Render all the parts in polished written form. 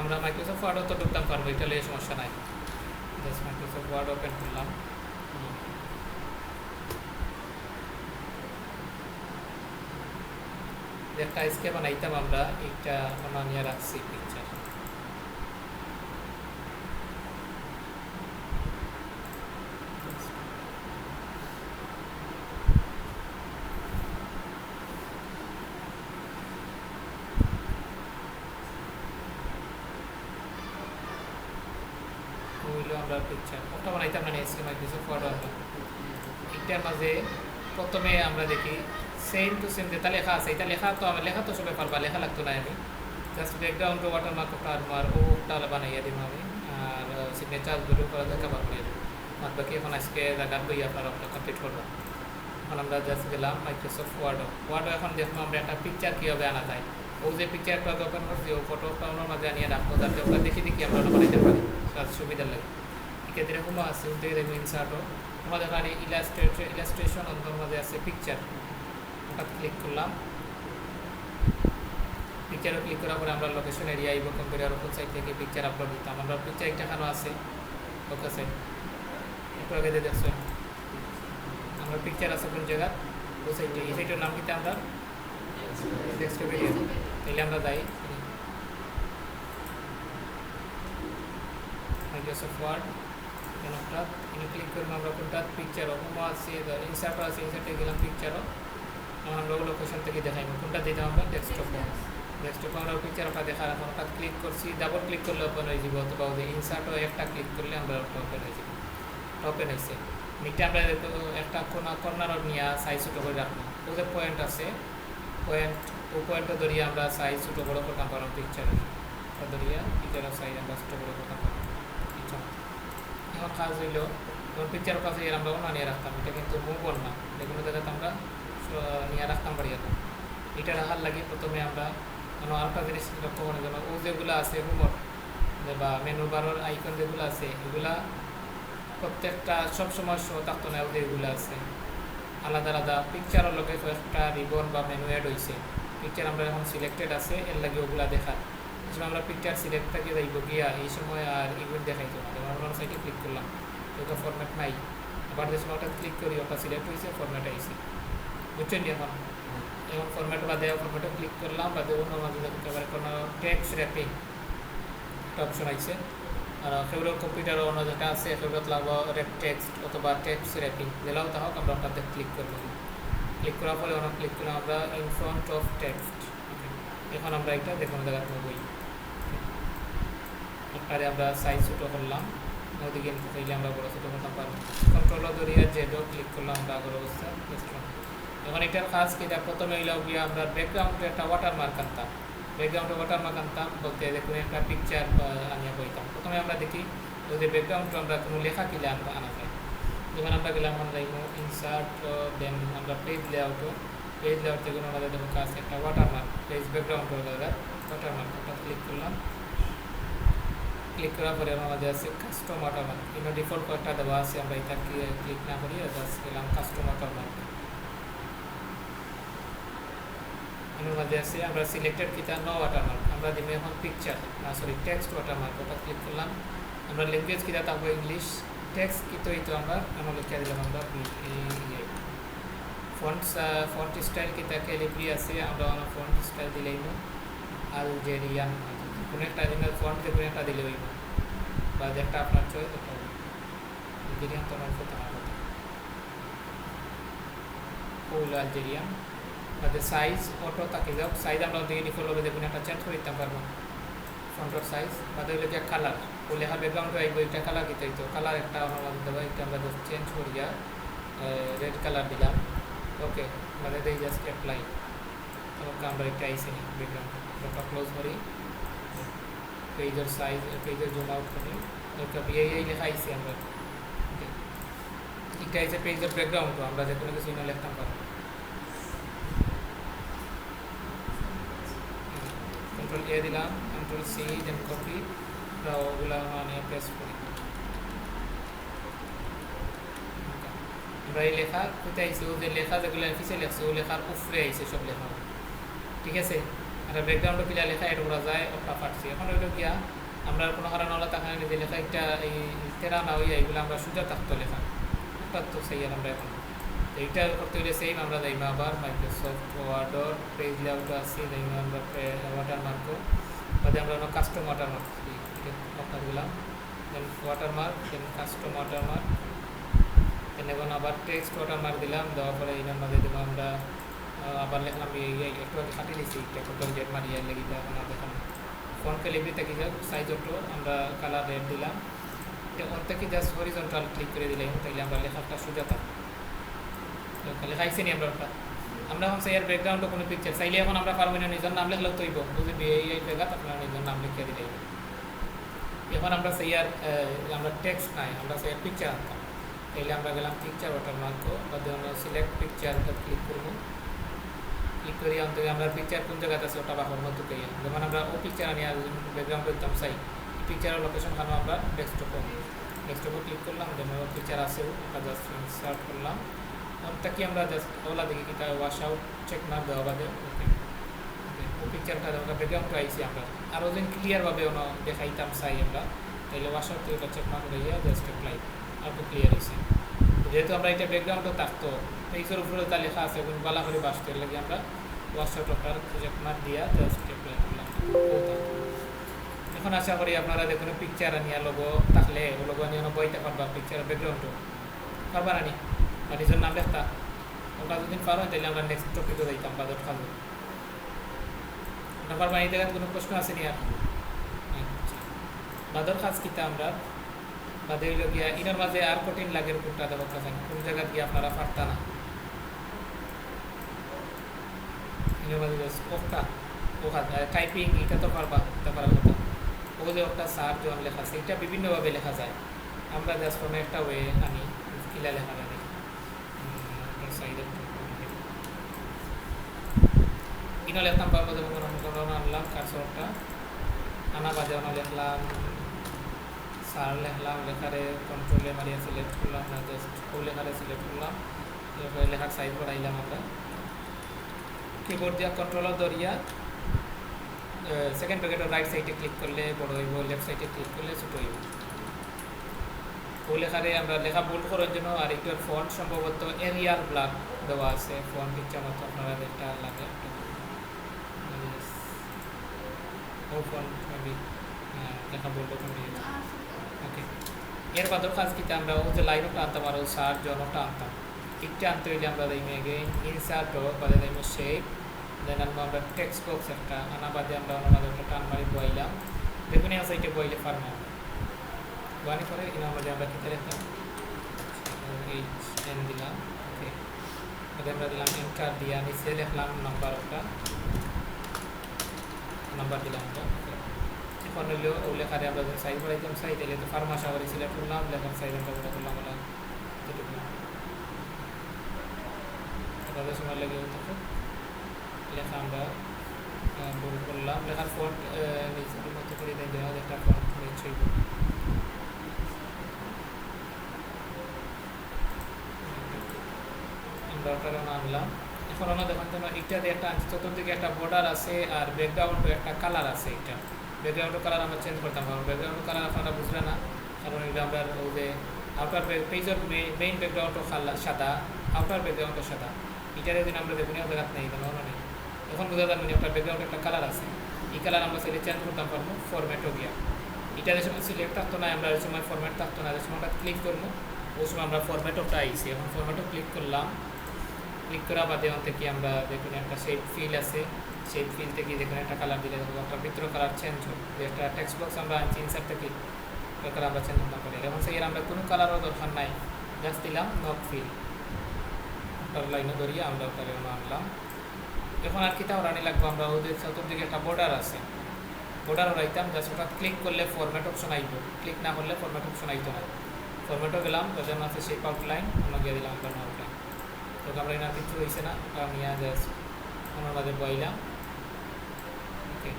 আমরা মাইক্রোসফট ওয়ার্ডও তো ঢুকতাম পারবো, এটা নিয়ে সমস্যা নাই। জাস্ট মাইক্রোসফট ওয়ার্ড ওপেন করলাম। একটা স্কেপ বানাইতাম আমরা, এটা বানিয়ে রাখছি পিকচার। আমরা পিকচার ওটা বানাইতাম না এসকে মাইক্রোসফট ওয়ার্ড। আমরা এটার মাঝে প্রথমে আমরা দেখি সেম টু সেম যেটা লেখা আছে, এটা লেখা তো সবাই পারবা, লেখা লাগতো না। আমি জাস্ট ব্যাকগ্রাউন্ড ওয়াটারমার্ক ওটা আর ওটা বানাইয়া দিব আমি, আর সিগনেচার দুটো করা যায় কভার করে দেবো। আর বাকি এখন আজকে জায়গার বই আপনারা ওটা কমপ্লিট করলাম। এখন আমরা জাস্ট গেলাম মাইক্রোসফট ওয়ার্ড। এখন দেখবো আমরা একটা পিকচার কীভাবে আনা যায়। ও যে পিকচারটা ওপেন করছি ও ফটোটা ওনার মাঝে আনিয়ে রাখবো, যাতে ওটা দেখি আমরা ওটা বানাইতে পারি, সুবিধার লাগে। এক্ষেত্রে এরকমও আছে, ওর থেকে দেখবো ইনসার্টও আমাদের এখানে ইলাস্ট্রেশন অন্তর মাঝে আছে পিকচার, ওটা ক্লিক করলাম। পিকচারও ক্লিক করার পরে আমরা লোকেশন এরিয়া আইব, কম্পিউটার ওপর সাইড থেকে পিকচার আপলোড দিতাম। আমরা পিকচার একটা খানো আছে ওকে সাইড একটু আগে দিয়ে দেখছো আমরা পিকচার আছে কোন জায়গা ও সাইডে, এই সাইটের নাম দিতে আমরা ডেস্কটপ এরিয়া তাইলে আমরা যাই মাইক্রোসফট ওয়ার্ড কোনটা এনে ক্লিক করবো আমরা কোনটা পিকচার ওপেন আছে, ইনসার্ট আছে, ইনসার্টে গেলাম পিকচারও। এখন আমরা লোকেশন থেকে দেখাইব কোনটা দিতাম আমরা ডেস্কটপে আমরা পিকচার ওটা দেখার এখন ওটা ক্লিক করছি, ডাবল ক্লিক করলে ওপেন হয়ে যাব, অথবা ওদের ইনসার্টও একটা ক্লিক করলে আমরা ওটা ওপেন হয়ে যাব। ওপেন হয়েছে নিচে আমরা একটা কর্নার নিয়ে সাইজ ছোটো করে রাখবো। ওদের পয়েন্ট আছে, পয়েন্টটা ধরিয়ে আমরা সাইজ ছোটো বড়ো করতাম পারো পিকচারের, ধরিয়া পিকচারের সাইজ আমরা ছোটো বড়ো করতাম পারো। এখন কাজ হইল যখন পিকচারের কাছে আমরা নিয়ে রাখতাম, এটা কিন্তু মুভ না, যে কোনো জায়গাতে আমরা নিয়ে রাখতাম পারি। এটা রাখার লাগে প্রথমে আমরা আরেকটা জিনিস লক্ষ্য করার জন্য ও যেগুলো আছে হোমর বা মেনু বারের আইকন যেগুলো আছে এগুলা প্রত্যেকটা সবসময় শো থাকতো না, ওদের এগুলো আছে আলাদা আলাদা। পিকচারের লগে একটা রিবন বা মেনু অ্যাড হয়েছে, পিকচার আমরা এখন সিলেক্টেড আছে এর লাগে ওগুলা দেখার আমরা পিকচার সিলেক্ট থেকে যাইব গিয়া এই সময় আর ইভেন্ট দেখাইতো না। যেমন আমরা সাইটে ক্লিক করলাম ওটা ফরম্যাট নাই, আবার যে সময় ওটা ক্লিক করি ওটা সিলেক্ট হয়েছে ফরম্যাট আইসি, বুঝছেন? এখন ফরম্যাট বাদে ফরম্যাটে ক্লিক করলাম, বাদে অন্য মাঝে একেবারে কোনো টেক্সট র্যাপিং একটা অপশন আইছে। আর ফেভারিট কম্পিউটারও অন্য যেটা আছে ফেভারিট লাগবো টেক্সট অথবা টেক্সট র্যাপিং যেটাও তা হোক আমরা ওটাতে ক্লিক করবো। ক্লিক করার পরে ওটা ক্লিক করলাম আমরা ইন ফ্রন্ট অফ টেক্সট। এখন আমরা এটা যে কোনো জায়গায় বই একটারে আমরা সাইজ ছোটো করলাম, ওদিকে চাইলে আমরা বড়ো ছোটো করতাম পারবো। কন্ট্রোল ধরিয়া জেডও ক্লিক করলাম আমরা আগের অবস্থা। এখন এটার কাজ কি, এটা প্রথমে হইলেও গিয়ে আমরা ব্যাকগ্রাউন্ডে একটা ওয়াটারমার্ক আনতাম, বলতে দেখুন একটা পিকচার আনিয়া বইতাম। প্রথমে আমরা দেখি যদি ব্যাকগ্রাউন্ডে আমরা কোনো লেখা কিলে আনা যায়, যেমন আমরা গেলাম আমরা যাইব ইনসার্ট, দেন আমরা পেজ লেআউট থেকে আমাদের দেখুন কাজ একটা ওয়াটারমার্ক, পেজ ব্যাকগ্রাউন্ড ওয়াটারমার্ক ওটা ক্লিক করলাম। ক্লিক করার পরে আমাদের আছে কাস্টম ওয়াটারমার্ক, কিন্তু ডিফল্ট কয়েকটা দেওয়া আছে, আমরা এটা ক্লিক না করি জাস্ট গেলাম কাস্টম ওয়াটারমার্ক। এর মধ্যে আছে আমরা সিলেক্টেড কিতা নো ওয়াটারমার্ক, আমরা দিব এখন পিকচার টেক্সট ওয়াটারমার্ক ওটা ক্লিক করলাম। আমরা ল্যাঙ্গুয়েজ কিতা থাকবো ইংলিশ, টেক্সট কিতো এই তো আমরা লিখে দিলাম আমরা ফন্ট স্টাইল কিতা ক্যালিগ্রাফি আছে, আমরা ফন্ট স্টাইল দিলেই আলজেরিয়ান কোনো একটা ফন্ট যে কোনো একটা দিলে হইব, বা যেটা আপনার চয়েস ওটা আলজেরিয়ান তো আমার কথা হইল আলজেরিয়ান। তাদের সাইজ অটো তাকে যাও, সাইজ আমরা ওদিকে ডিফল্ট হবে দেখুন একটা চেঞ্জ করে দিতাম পারবো ফন্টর সাইজ। বাদে হইলে যে কালার ও লেখা ব্যাকগ্রাউন্ডে আইব, এটা কালার দিতে হইতো, কালার একটা আমার দেবো, এটা আমরা চেঞ্জ করিয়া রেড কালার দিলাম। ওকে বাদে দেই জাস্ট অ্যাপ্লাই, ওকে আমরা একটা আইসি নিই ব্যাকগ্রাউন্ডে, ওটা ক্লোজ করি, পেজের সাইজ পেজের জুম আউট করি, ওকে এই লেখা আইসি আমরা, এটা আইসে পেজের ব্যাকগ্রাউন্ড আমরা যে কোনো কিছু লিখতাম পারবো। কন্ট্রোল এ দিলাম, কন্ট্রোল সি, দেন কপি, ওগুলো মানে পেস্ট করি। আমরা এই লেখা কোথায় আইসে, ওদের লেখা যেগুলো অফিসে লেখছে ও লেখার উপরে আইসে সব লেখা, ঠিক আছে? আর ব্যাকগ্রাউন্ডও কিলা লেখা এটা করা যায় ওটা ফাটছি এখন ওইটা গিয়া আমরা কোনো কারণে ওলা তাকানে নিজে লেখা একটা এই তেরা না হইয়া এগুলো আমরা সোজা থাকতো লেখা ওটা তো সেই আর আমরা এখন এইটা করতে গেলে সেম আমরা যাইবা আবার মাইক্রোসফট ওয়ার্ডর পেজ লেআউট আছে যাইবা আমরা ওয়াটারমার্কও বাদে আমরা কাস্টম ওয়াটারমার্ক আপনার দিলাম দেন ওয়াটারমার্ক দেন কাস্টম ওয়াটারমার্ক দেন এখন আবার টেক্সট ওয়াটারমার্ক দিলাম দেওয়ার পরে এটার মধ্যে দেবো আমরা আবার লিখলাম একটু আগে খাটিয়ে নিয়েছি একটা জেট মারিয়ে লেগিটা এখন দেখুন ফন্টকে লিখতে কি যাক সাইজ একটু আমরা কালার রেড দিলাম এটা ওর থেকে জাস্ট হরিজন্টাল ক্লিক করে দিলাম তাইলে আমরা লেখাটা সোজা থাকবে লেখাইছি নি আমরা এখন সেই ব্যাকগ্রাউন্ডে কোনো পিকচার চাইলে এখন আমরা পারবো না নিজের নাম লিখলেও তৈব যদি এই জায়গা আপনারা নিজের নাম লিখে দিলে এখন আমরা সেই আমরা টেক্সট নাই আমরা সেই পিকচার আনতাম তাইলে আমরা গেলাম পিকচার ওয়াটারমার্ক বাদে আমরা সিলেক্ট পিকচার ক্লিক করবো ক্লিক করি আনতে আমরা পিকচার কোন জায়গাতে আছে ওটা বাহর মতো কই যেমন আমরা ও পিকচার আনি আর ব্যাকগ্রাউন্ড করতাম চাই পিকচারের লোকেশন খানো আমরা ডেস্কটপে ক্লিক করলাম যেমন পিকচার আছে ওটা জাস্ট ইনসার্ট করলাম ওটা কি আমরা জাস্ট ওলা দেখি কি ওয়াশ আউট চেক মার্ক দেওয়া বাদে ওকে ও পিকচারটা আমরা ব্যাকগ্রাউন্ডটা আইছি আমরা আরও যেন ক্লিয়ারভাবে ওনা দেখাইতাম চাই আমরা তাইলে ওয়াশ আউট থেকে চেক মার্ক দিয়ে জাস্ট অ্যাপ্লাই আর তো ক্লিয়ার হয়েছে যেহেতু আমরা এটা ব্যাকগ্রাউন্ডও থাকতো পেজের উপরে তা লেখা আছে এবং বালা করে বাসতে লাগে আমরা wash out after check mark দিয়া জাস্ট অ্যাপ্লাই করলাম এখন আশা করি আপনারা দেখুন পিকচার আনিয়া লোগো থাকলে ও লোগো নিয়ে বইতে পারবা পিকচারের ব্যাকগ্রাউন্ডও পারবা না নি বা নিজের নাম লেখতা ওটা যদি পারো তাহলে আমরা নেক্সট টপিকে যাইতাম বাদর খাবো ওটা পারবা এই জায়গায় কোনো প্রশ্ন আছে নি আর বাদর খাস কিতা আমরা বাদে হইল গিয়া ইনার মাঝে আর কঠিন লাগে কোনটা দেবো কাছেন কোন জায়গা গিয়ে আপনারা পারতা না ইনার মাঝে ওটা ওখা টাইপিং এটা তো পারবা এটা পারার কথা ও যে ওটা সার যে লেখা আছে এটা বিভিন্নভাবে লেখা যায় আমরা জাস্ট কোনো একটা ওয়ে আনি কিলা লেখা লাগে ইনো লেখতাম পারবো যেমন আনলাম কারসরটা আনা বাজে ওনা লেখলাম সার লেখলাম লেখারে কন্ট্রোলে মারিয়া সিলেক্ট করলাম না জাস্ট ও লেখারে সিলেক্ট করলাম এরপরে লেখার সাইজ বাড়াইলাম আমরা কিবোর্ড দিয়া কন্ট্রোলার ধরিয়া সেকেন্ড ব্র্যাকেটের রাইট সাইডে ক্লিক করলে বড় হইব লেফট সাইডে ক্লিক করলে ছোট হইব ও লেখারে আমরা লেখা বোল্ড করার জন্য আর একটু ফন্ট সম্ভবত এরিয়াল ব্ল্যাক দেওয়া আছে ফন্ট ইচ্ছা মতো আপনারা একটা লাগে ও ফন্ট মেবি লেখা বোল্ড করে ওকে এর বাদর কাজ কিতে আমরা ও যে লাইনটা আনতাম আর ও সার জনটা আনতাম একটা আনতে হইলে আমরা দেইমে এগেইন ইনসার্ট বাদে দেইমে শেপ দেন আমরা টেক্সট বক্স একটা আনা বাদে আমরা আমাদের একটা টান মারি বইলাম দেখুন এই সাইটে বইলে ফার্মা ওয়ানি করে ইনা মধ্যে আমরা কিতে লিখতাম এইচ এন দিলাম ওকে বাদে আমরা দিলাম এন্টার দিয়া নিচে লিখলাম নাম্বার একটা নাম্বার দিলাম আমরা এখন হইলো ও লেখারে আমরা সাইজ বাড়াইতাম সাইজ দিলে তো ফার্মা সাগরে সিলেক্ট করলাম লেখার সাইজ আমরা বড় করলাম বলা যেটুকু তাদের সময় লেগে তখন লেখা আমরা বড় করলাম লেখার ফন্ট নিচের মতো করে দেওয়া একটা ফন্ট নিচে আমরা ওটা আনলাম এখন আমরা দেখুন তো এটাতে একটা চতুর্দিকে একটা বর্ডার আছে আর ব্যাকগ্রাউন্ডে একটা কালার আছে এটা ব্যাকগ্রাউন্ড কালার আমরা চেঞ্জ করতাম পারবো ব্যাকগ্রাউন্ড কালার আপনারা বুঝলে না কারণ এটা আমরা ওই যে আউটার পেজের মেইন ব্যাকগ্রাউন্ডও সাদা আউটার ব্যাকগ্রাউন্ডও সাদা এটার যদি আমরা দেখুন জায়গা নেই কেন নেই এখন বোঝা যাবে ওটার ব্যাকগ্রাউন্ডে একটা কালার আছে এই কালার আমরা সেটা চেঞ্জ করতাম পারবো ফরম্যাটও গিয়া এটার সময় সিলেক্ট থাকতো না আমরা সময় ফরম্যাট থাকতো না যে সময়টা ক্লিক করবো ওই সময় আমরা ফরম্যাটওটা আইছি এখন ফরম্যাটও ক্লিক করলাম ক্লিক করা বাদে থেকে আমরা দেখুন একটা শেপ ফিল আছে শেপ ফিল থেকে দেখুন একটা কালার দিলে একটা ভিতর কালার চেঞ্জ হবে যে একটা টেক্সট বক্স আমরা আনছি ইনসার্ট থেকে ওই কালার আমরা চেঞ্জ করতে পারি এখন সেই আমরা কোনো কালারও দরকার নাই জাস্ট দিলাম নট ফিল ওটার লাইনে ধরিয়ে আমরা ওটারে আনলাম এখন আর কিতা রানি লাগবো আমরা ওদের চতুর্দিকে একটা বর্ডার আছে বর্ডার রাইতাম জাস্ট ওটা ক্লিক করলে ফরম্যাট অপশন আইব ক্লিক না করলে ফরম্যাট অপশন আইতো না ফরম্যাটও গেলাম তাদের আছে শেপ আউটলাইন আমরা গিয়ে দিলাম আপনার আউটলাইন তো আমরা এনার কিছু হয়েছে না নিয়ে জাস্ট আমরা আমাদের বইলাম ওকে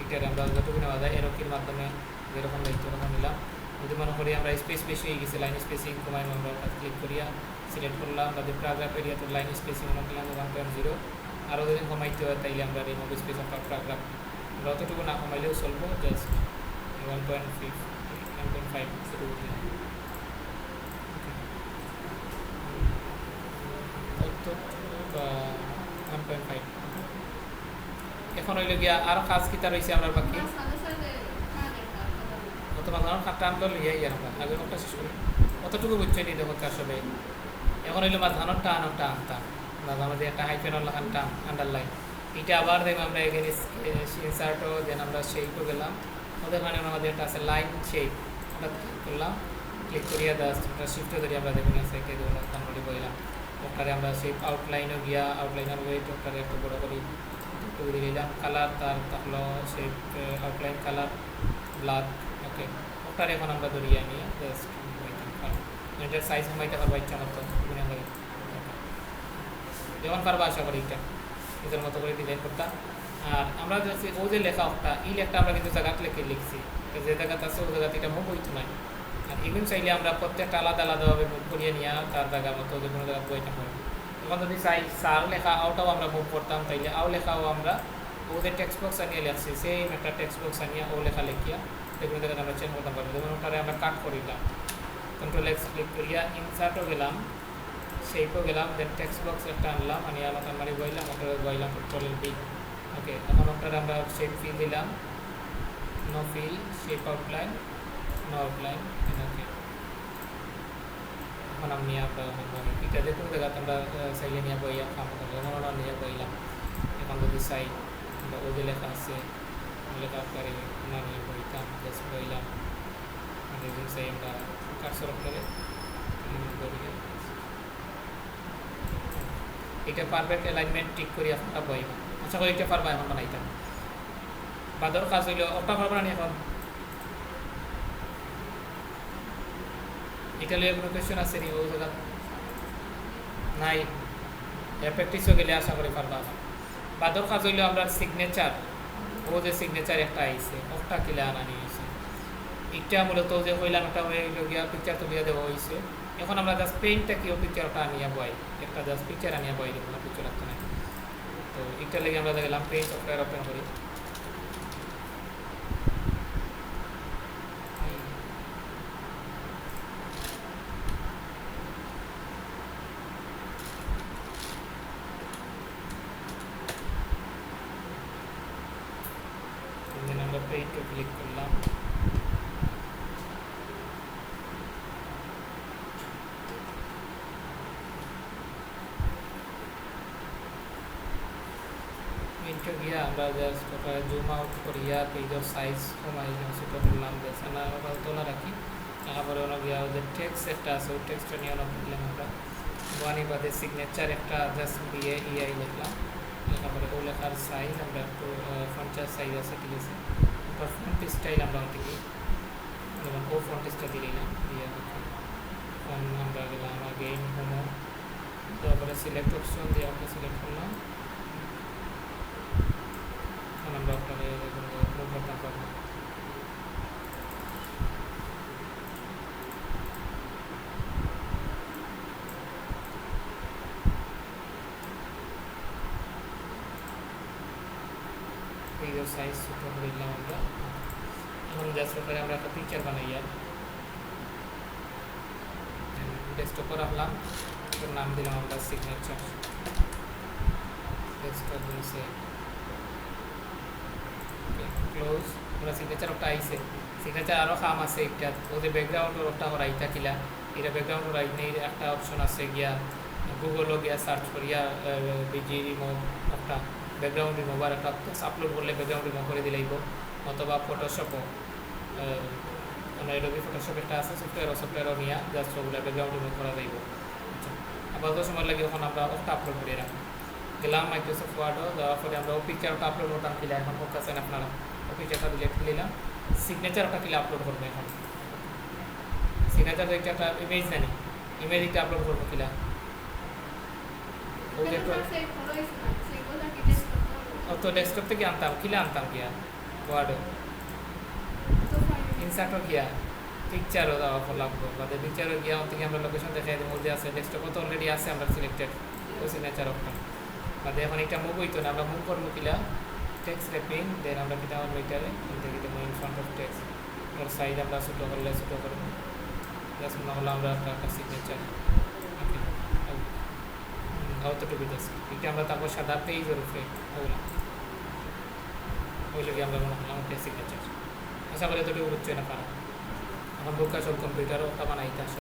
এটারে আমরা যতটুকু নেওয়া যায় এরকির মাধ্যমে যেরকম দায়িত্ব ওরকম নিলাম যদি মনে করি আমরা স্পেস বেশি হয়ে গেছে লাইন স্পেসিং কমাই আমরা ক্লিক করিয়া সিলেক্ট করলাম আমাদের প্যারাগ্রাফ এরিয়াতে লাইন স্পেসিং আমরা দিলাম 1.0 আরও যদি কমাইতে হয় তাইলে আমরা রিমুভ স্পেস অফ প্যারাগ্রাফ আমরা অতটুকু না কমাইলেও চলবো, জাস্ট 1.5 শুরু দিলাম। বা 1.5 এখন হইল গিয়া আরও কাজ কিতা রয়েছে আমরা বাকি অথবা টান তো লিয়াই আমরা আগে একটা শেষ করি অতটুকু বুঝছে নি দেখো কার সবে। এখন হইলো মাঝখানোর টান ওটা আনতাম আমাদের একটা হাইফেন লাগান টান আন্ডারলাইন এটা আবার দেখবো আমরা এখানে ইনসার্টও দেন আমরা শেপও গেলাম ওদের মানে আমাদের একটা আছে লাইন শেপ আমরা ক্লিক করলাম, ক্লিক করিয়া জাস্ট আমরা শিফটে ধরি আমরা দেখুন সেকে দেবো কনভার্টি বললাম ওখানে আমরা শেপ আউটলাইনও গিয়া আউটলাইনার ওয়েট ওখানে একটু বড় করি একটু দিয়ে দিলাম কালার তার তাহলে শেপ আউটলাইন কালার ব্ল্যাক ওকে ওটার এখন আমরা ধরিয়ে নিয়ে জাস্ট এটার সাইজ কমাইতে পারবো ইচ্ছা মতো লাগে যেমন পারবো আশা করি এটা নিজের মতো করে ডিজাইন করতাম। আর আমরা যাচ্ছি ও যে লেখা ওটা এই লেখটা আমরা কিন্তু জায়গাতে লিখছি যে জায়গাতে আছে ও জায়গাতে এটা মুভ হইতো না। আর ইভেন চাইলে আমরা প্রত্যেকটা আলাদা আলাদাভাবে মুভ করিয়ে নিয়ে তার জায়গার মতো যে কোনো জায়গায় বইটা পারবো। এখন যদি চাই সার লেখা আউটাও আমরা মুভ করতাম তাইলে আও লেখাও আমরা ওদের টেক্সট বক্স আনিয়ে লিখছি সেম একটা টেক্সট বক্স আনিয়ে ও লেখা লিখিয়া সেগুলো জায়গাতে আমরা চেঞ্জ করতে পারবো। যেমন ওটারে আমরা কাট করিলাম কন্ট্রোল এক্স ক্লিক করিয়া ইনসার্টও গেলাম শেপও গেলাম দেন টেক্সট বক্স একটা আনলাম আনি আলাদা মারি বইলাম ওটা বইলাম কন্ট্রোলের বি ওকে। এখন ওটার আমরা শেপ ফিল দিলাম no fill shape outline no outline okay. এখন আমি আমরা এটা যে কোনো জায়গাতে আমরা চাইলে নিয়ে বইয়া কাম করবো যেমন আমরা নিয়ে বইলাম এখন যদি চাই আমরা ওই যে লেখা আছে লেখা করে না নিয়ে বইতাম জাস্ট বইলাম যদি চাই আমরা কার্সর করে এটা পারফেক্ট অ্যালাইনমেন্ট ঠিক করি আপনারা বইব আশা করি এটা পারবা এখন বানাইতাম বাদর কাজ হইল ওটা পারবা না এখন এটা লিয়ে কোনো কোয়েশ্চন আছে নি ও জায়গা নাই প্র্যাকটিস হয়ে গেলে আশা করি পারবা। বাদর কাজ হইল আমরা সিগনেচার ও যে সিগনেচার একটা আইছে ওটা কিলে আনা নিয়েছে এটা মূলত যে হইলাম একটা হয়ে গিয়া পিকচার তুলিয়া দেওয়া হয়েছে। এখন আমরা জাস্ট পেইন্টটা কি ও পিকচারটা আনিয়া বই একটা জাস্ট পিকচার আনিয়া বই দেবো না পিকচার রাখতে নাই তো এটা লেগে আমরা দেখলাম পেইন্ট সফটওয়্যার ওপেন করি আমরা পেইন্টে ক্লিক করলাম গিয়া আমরা জাস্ট ওটা জুম আউট করিয়া পেজের সাইজ কমাই সেটা করলাম জাস্ট না ওটা তোলা রাখি তারপরে ওনা গিয়া ওদের টেক্সট একটা আছে ওই টেক্সটটা নিয়ে ওনা দিলাম আমরা ওয়ানি বাদে সিগনেচার একটা জাস্ট দিয়ে ইআই লিখলাম তারপরে ও লেখার সাইজ আমরা একটু 50 সাইজ আছে ঠিক আছে ওটা ফন্ট স্টাইল আমরা দিই যেমন ও ফন্ট স্টাইল দিলাম দিয়ে আমরা গেলাম আগেইন হোমো তারপরে সিলেক্ট অপশন দিয়ে আমরা সিলেক্ট করলাম আমরা ওখানে মুভ করতে পারবো পেজের সাইজ ছোট করে দিলাম আমরা। এখন জাস্ট ওখানে আমরা একটা পিকচার বানাই আর ডেস্কটপে রাখলাম ওর নাম দিলাম আমরা সিগনেচার ডেস্কটপ দিয়েছে ক্লোজ আমরা সিগনেচার ওটা আইছে সিগনেচার আরও কাম আছে একটা ওদের ব্যাকগ্রাউন্ডের ওটা করাই থাকিলা এটা ব্যাকগ্রাউন্ড করাই নেই একটা অপশন আছে গিয়া গুগলও গিয়া সার্চ করিয়া বিজি রিমুভ একটা ব্যাকগ্রাউন্ড রিমুভ আর একটা আপলোড করলে ব্যাকগ্রাউন্ড রিমুভ করে দিলেইব অথবা ফটোশপও এডোবি ফটোশপ একটা আছে সফটওয়্যারও নিয়ে জাস্ট ওগুলো ব্যাকগ্রাউন্ড রিমুভ করা যাইব। আচ্ছা আপাতত সময় লাগে ওখানে আমরা ওটা আপলোড করে রাখি গেলাম মাইক্রোসফট ওয়ার্ডও দেওয়ার পরে আমরা ও পিকচারটা আপলোড করতাম কিলা এখন করতেছেন আপনারা ও পিকচারটা ডিলেট করলাম সিগনেচারটা কিলা আপলোড করবো এখন সিগনেচার একটা ইমেজ জানি ইমেজ একটা আপলোড করবো কিলা ও যে তো ডেস্কটপ থেকে আনতাম কিলা আনতাম গিয়া ওয়ার্ডও ইনসার্টও গিয়া পিকচারও দেওয়া লাগবো বাদে পিকচারও গিয়া থেকে আমরা লোকেশন দেখাই দেবো যে আছে ডেস্কটপও তো অলরেডি আছে আমরা সিলেক্টেড ও সিগনেচার অপশন বাদে এখন এটা মুভ হইতো না আমরা মুভ করবো কিলা টেক্সট র্যাপিং দেন আমরা কিতা আমার মিটারে থেকে দেবো in front of text or size আমরা ছোটো করলে ছোটো করবো প্লাস মনে হলো আমরা একটা সিগনেচার ওকে অতটুকু জাস্ট এটা আমরা তারপর সাদা পেজের উপরে ওই লোকে আমরা মনে করলাম একটা সিগনেচার আশা করি এতটুকু বুঝছে না পারা এখন বুকা সব কম্পিউটারও তা বানাইতে আসে